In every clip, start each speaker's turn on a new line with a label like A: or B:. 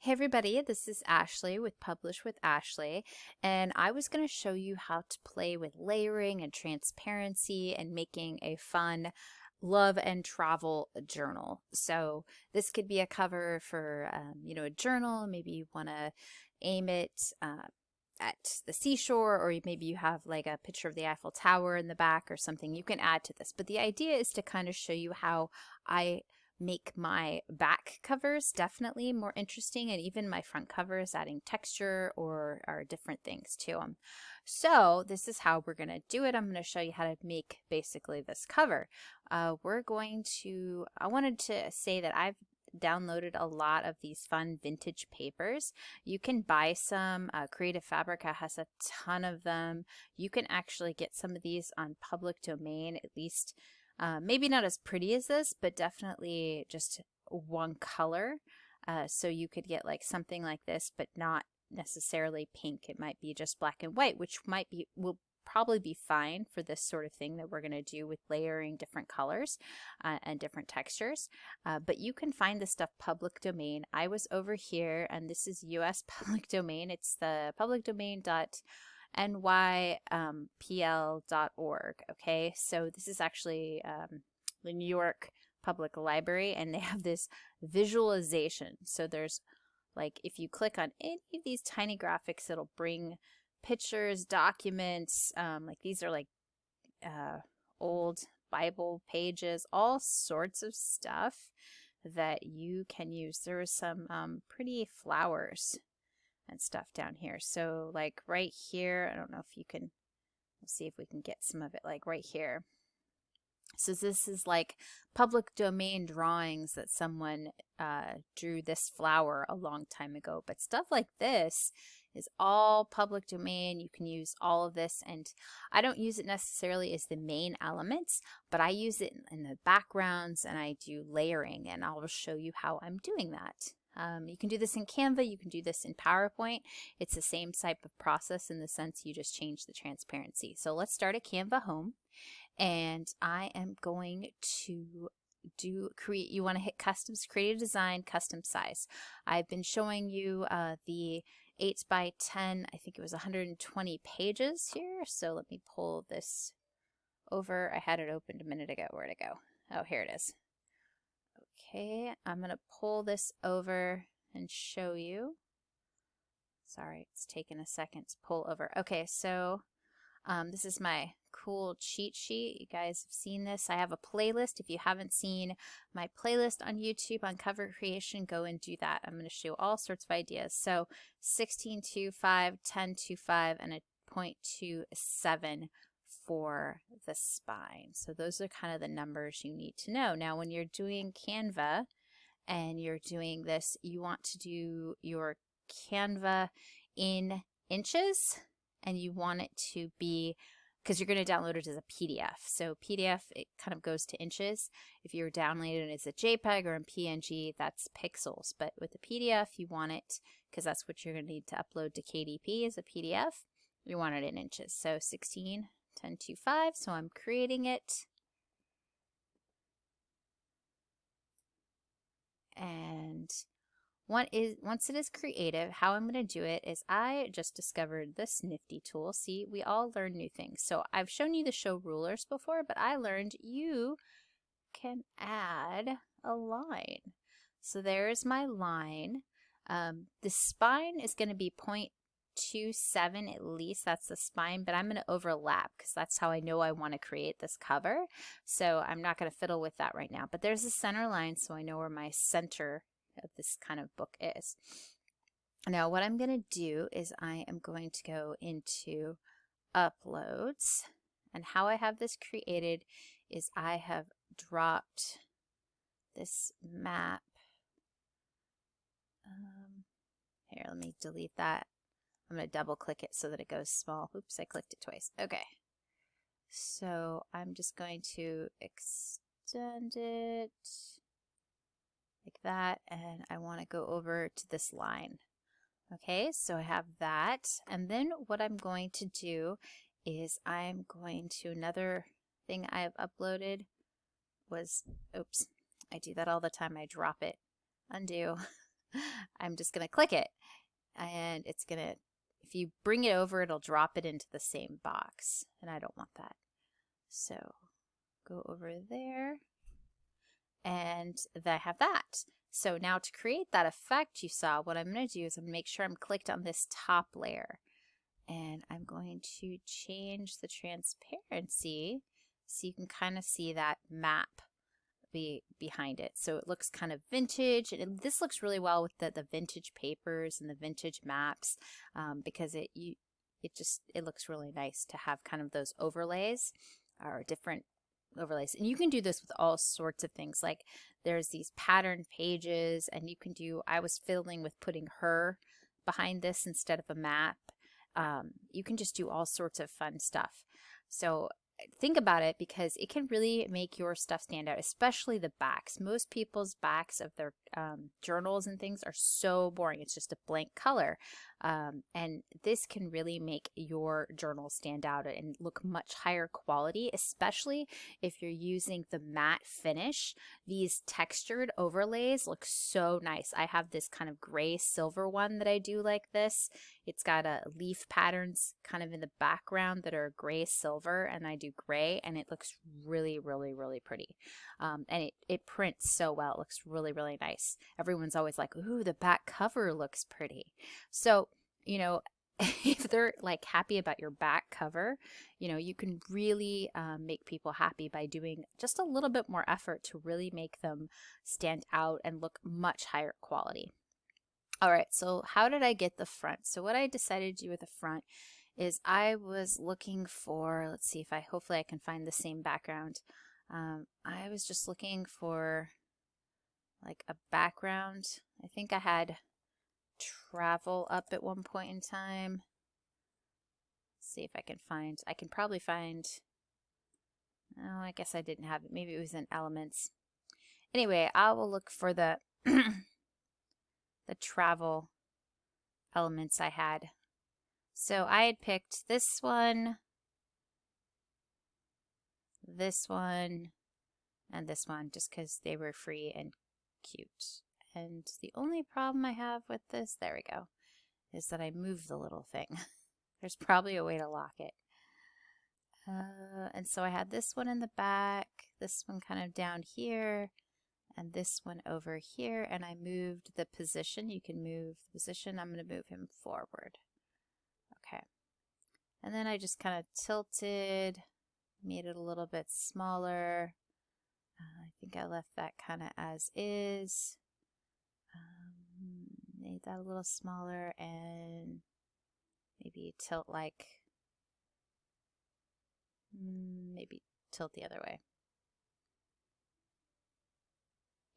A: Hey everybody, this is Ashley with Publish with Ashley, and I was going to show you how to play with layering and transparency and making a fun love and travel journal. So this could be a cover for, a journal. Maybe you want to aim it at the seashore, or maybe you have like a picture of the Eiffel Tower in the back or something. You can add to this, but the idea is to kind of show you how I make my back covers definitely more interesting, and even my front covers, adding texture or different things to them. So this is how we're going to do it. I'm going to show you how to make basically this cover. I wanted to say that I've downloaded a lot of these fun vintage papers. You can buy some. Creative Fabrica has a ton of them. You can actually get some of these on public domain, at least maybe not as pretty as this, but definitely just one color. So you could get like something like this, but not necessarily pink. It might be just black and white, which will probably be fine for this sort of thing that we're going to do with layering different colors and different textures. But you can find this stuff public domain. I was over here, and this is US public domain. It's the public domain nypl.org. Okay, so this is actually the New York Public Library, and they have this visualization. So there's like, if you click on any of these tiny graphics, it'll bring pictures, documents, like these are like old Bible pages, all sorts of stuff that you can use. There was some pretty flowers and stuff down here. So like right here, I don't know if you can, let's see if we can get some of it, like right here. So this is like public domain drawings that someone drew this flower a long time ago. But stuff like this is all public domain. You can use all of this, and I don't use it necessarily as the main elements, but I use it in the backgrounds, and I do layering, and I'll show you how I'm doing that. You can do this in Canva, you can do this in PowerPoint. It's the same type of process in the sense you just change the transparency. So let's start at Canva Home, and I am going to create. You want to hit Customs, Create a Design, Custom Size. I've been showing you the 8 by 10, I think it was 120 pages here. So let me pull this over. I had it opened a minute ago. Where'd it go? Oh, here it is. Okay, I'm going to pull this over and show you. Sorry, it's taking a second to pull over. Okay, so this is my cool cheat sheet. You guys have seen this. I have a playlist. If you haven't seen my playlist on YouTube on cover creation, go and do that. I'm going to show all sorts of ideas. So 16.25, 10.25, and a 0.27 for the spine. So those are kind of the numbers you need to know. Now, when you're doing Canva and you're doing this, you want to do your Canva in inches, and you want it to be, because you're going to download it as a PDF. So PDF, it kind of goes to inches. If you're downloading it as a JPEG or in PNG, that's pixels. But with the PDF, you want it, because that's what you're going to need to upload to KDP as a PDF, you want it in inches. So 16, 10.25, so I'm creating it. And once it is creative, how I'm going to do it is I just discovered this nifty tool. See, we all learn new things. So I've shown you the show rulers before, but I learned you can add a line. So there's my line. The spine is going to be 0.27 at least. That's the spine, but I'm going to overlap because that's how I know I want to create this cover. So I'm not going to fiddle with that right now. But there's a center line, so I know where my center of this kind of book is. Now what I'm going to do is I am going to go into uploads, and how I have this created is I have dropped this map. Here, let me delete that. I'm going to double click it so that it goes small. Oops, I clicked it twice. Okay. So I'm just going to extend it like that, and I want to go over to this line. Okay, so I have that, and then what I'm going to do is I'm going to, another thing I've uploaded was, oops, I do that all the time, I drop it, undo. I'm just going to click it, and it's going to, if you bring it over, it'll drop it into the same box, and I don't want that. So go over there, and I have that. So now to create that effect you saw, what I'm going to do is I'm going to make sure I'm clicked on this top layer, and I'm going to change the transparency so you can kind of see that map behind it. So it looks kind of vintage, and this looks really well with the vintage papers and the vintage maps, because it looks really nice to have kind of those overlays or different overlays. And you can do this with all sorts of things. Like there's these pattern pages, and you can do, I was fiddling with putting her behind this instead of a map. You can just do all sorts of fun stuff. So think about it, because it can really make your stuff stand out, especially the backs. Most people's backs of their journals and things are so boring. It's just a blank color. And this can really make your journal stand out and look much higher quality, especially if you're using the matte finish. These textured overlays look so nice. I have this kind of gray silver one that I do like this. It's got a leaf patterns kind of in the background that are gray silver, and I do gray, and it looks really, really, really pretty. And it prints so well. It looks really, really nice. Everyone's always like, ooh, the back cover looks pretty. So, you know, if they're like happy about your back cover, you know, you can really make people happy by doing just a little bit more effort to really make them stand out and look much higher quality. All right, so how did I get the front? So what I decided to do with the front is I was looking for, let's see if hopefully I can find the same background. I was just looking for like a background. I think I had travel up at one point in time. Let's see if I can probably find, oh, I guess I didn't have it. Maybe it was in elements. Anyway, I will look for the the travel elements I had. So I had picked this one, and this one, just because they were free and cute. And the only problem I have with this, there we go, is that I moved the little thing. There's probably a way to lock it. And so I had this one in the back, this one kind of down here, and this one over here, and I moved the position. You can move the position. I'm going to move him forward. Okay. And then I just kind of tilted, made it a little bit smaller. I think I left that kind of as is. Made that a little smaller, and maybe tilt like, maybe tilt the other way.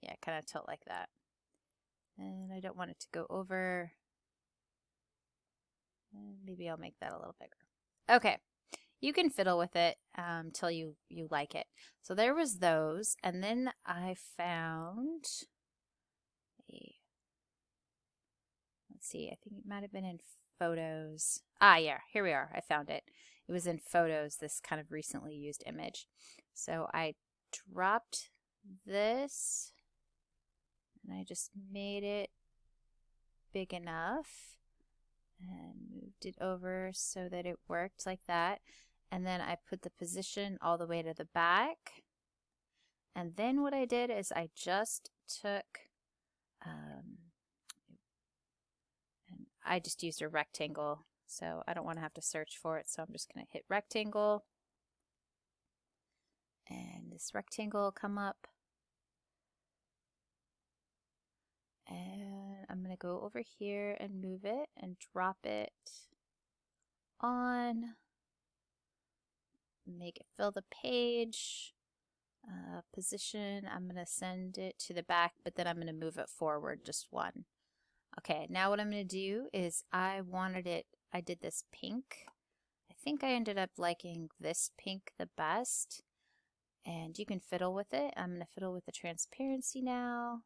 A: Yeah, kind of tilt like that. And I don't want it to go over. And maybe I'll make that a little bigger. Okay, you can fiddle with it till you like it. So there was those, and then I found let's see, I think it might have been in photos. Ah, yeah, here we are. I found it. It was in photos, this kind of recently used image. So I dropped this, and I just made it big enough and moved it over so that it worked like that. And then I put the position all the way to the back. And then what I did is I just took, and I just used a rectangle, so I don't want to have to search for it. So I'm just going to hit rectangle, and this rectangle will come up. And I'm going to go over here and move it and drop it on. Make it fill the page. Position, I'm going to send it to the back, but then I'm going to move it forward just one. Okay, now what I'm going to do is I did this pink. I think I ended up liking this pink the best. And you can fiddle with it. I'm going to fiddle with the transparency now.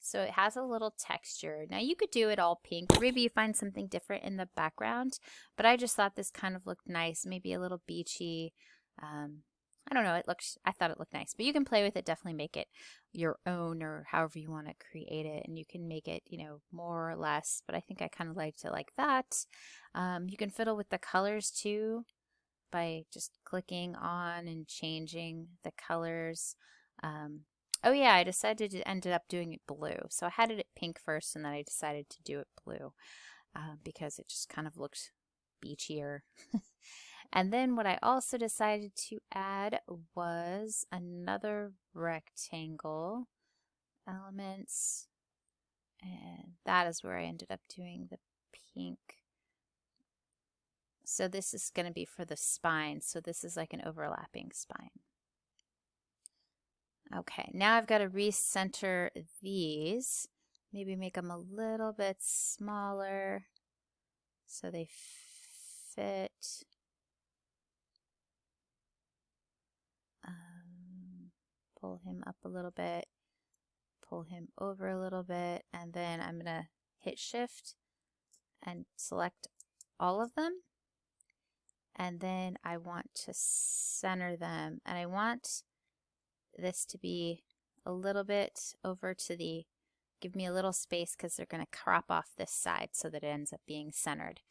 A: So it has a little texture. Now you could do it all pink, or maybe you find something different in the background, but I just thought this kind of looked nice, maybe a little beachy. I don't know, I thought it looked nice, but you can play with it, definitely make it your own or however you want to create it. And you can make it, you know, more or less, but I think I kind of liked it like that. You can fiddle with the colors too by just clicking on and changing the colors. Oh yeah, I decided to ended up doing it blue. So I had it at pink first and then I decided to do it blue because it just kind of looked beachier. And then what I also decided to add was another rectangle elements, and that is where I ended up doing the pink. So this is going to be for the spine, so this is like an overlapping spine. Okay, now I've got to recenter these, maybe make them a little bit smaller so they fit. Pull him up a little bit, pull him over a little bit, and then I'm going to hit shift and select all of them. And then I want to center them, and I want this to be a little bit over to the, give me a little space because they're going to crop off this side so that it ends up being centered.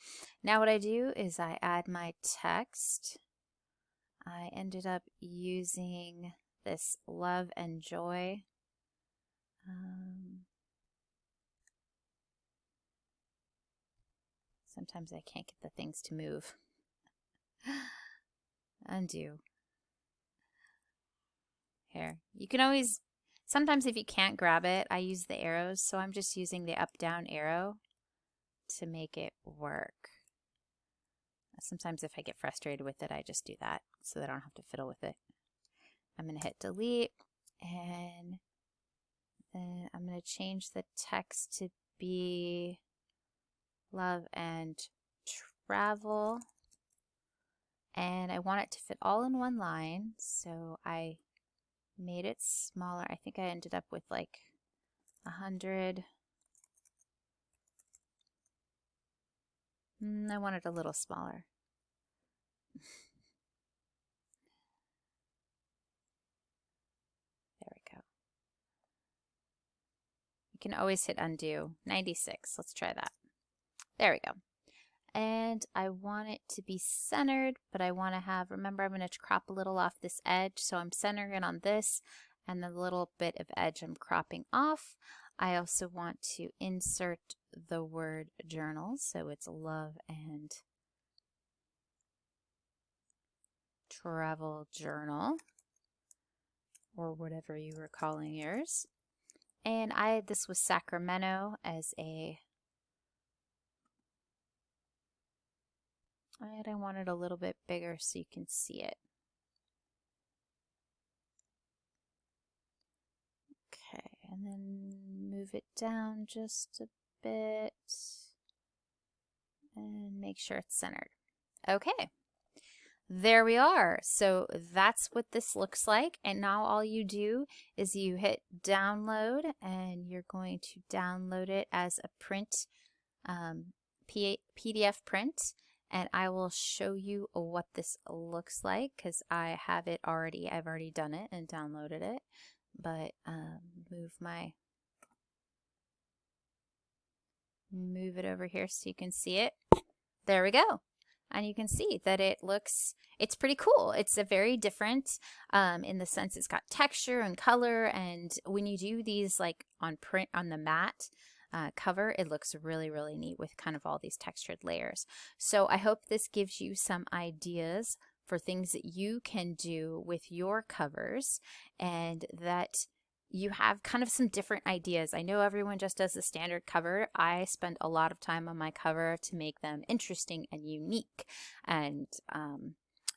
A: Now what I do is I add my text. I ended up using this love and joy. Sometimes I can't get the things to move. Undo. Here. You can always, sometimes if you can't grab it, I use the arrows, so I'm just using the up-down arrow to make it work. Sometimes if I get frustrated with it, I just do that so that I don't have to fiddle with it. I'm going to hit delete, and then I'm going to change the text to be love and travel, and I want it to fit all in one line, so I made it smaller. I think I ended up with like 100. I want it a little smaller. There we go. You can always hit undo. 96. Let's try that. There we go. And I want it to be centered, but I want to have, remember I'm going to crop a little off this edge, so I'm centering on this, and the little bit of edge I'm cropping off. I also want to insert the word journal, so it's love and travel journal, or whatever you were calling yours. And this was Sacramento as a, and I want it a little bit bigger so you can see it. Okay, and then move it down just a bit and make sure it's centered. Okay, there we are. So that's what this looks like. And now all you do is you hit download, and you're going to download it as a print, PDF print. And I will show you what this looks like because I have it already. I've already done it and downloaded it. But move it over here so you can see it. There we go. And you can see that it's pretty cool. It's a very different in the sense it's got texture and color. And when you do these like on print on the matte cover, it looks really, really neat with kind of all these textured layers. So I hope this gives you some ideas for things that you can do with your covers, and that you have kind of some different ideas. I know everyone just does the standard cover. I spend a lot of time on my cover to make them interesting and unique and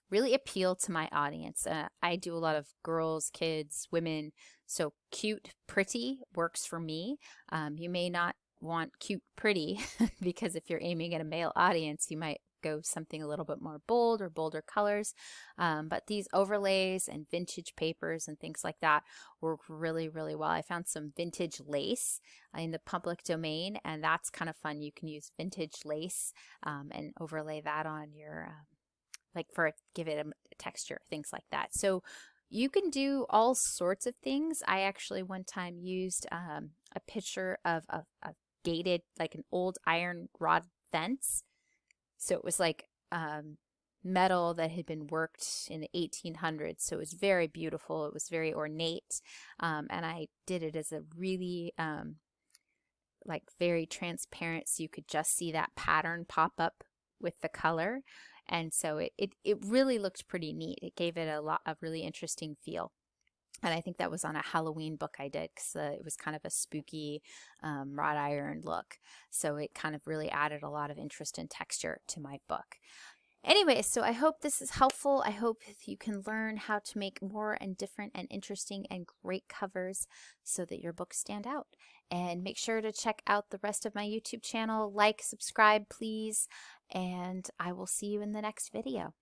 A: really appeal to my audience. I do a lot of girls, kids, women, so cute, pretty works for me. You may not want cute, pretty because if you're aiming at a male audience, you might go something a little bit more bold or bolder colors. But these overlays and vintage papers and things like that work really, really well. I found some vintage lace in the public domain, and that's kind of fun. You can use vintage lace and overlay that on your, like give it texture, things like that. So you can do all sorts of things. I actually one time used a picture of a gated, like an old iron rod fence. So it was like metal that had been worked in the 1800s. So it was very beautiful. It was very ornate. And I did it as a really like very transparent, so you could just see that pattern pop up with the color. And so it really looked pretty neat. It gave it a really interesting feel. And I think that was on a Halloween book I did, because it was kind of a spooky wrought iron look. So it kind of really added a lot of interest and texture to my book. Anyway, so I hope this is helpful. I hope you can learn how to make more and different and interesting and great covers so that your books stand out. And make sure to check out the rest of my YouTube channel. Like, subscribe, please. And I will see you in the next video.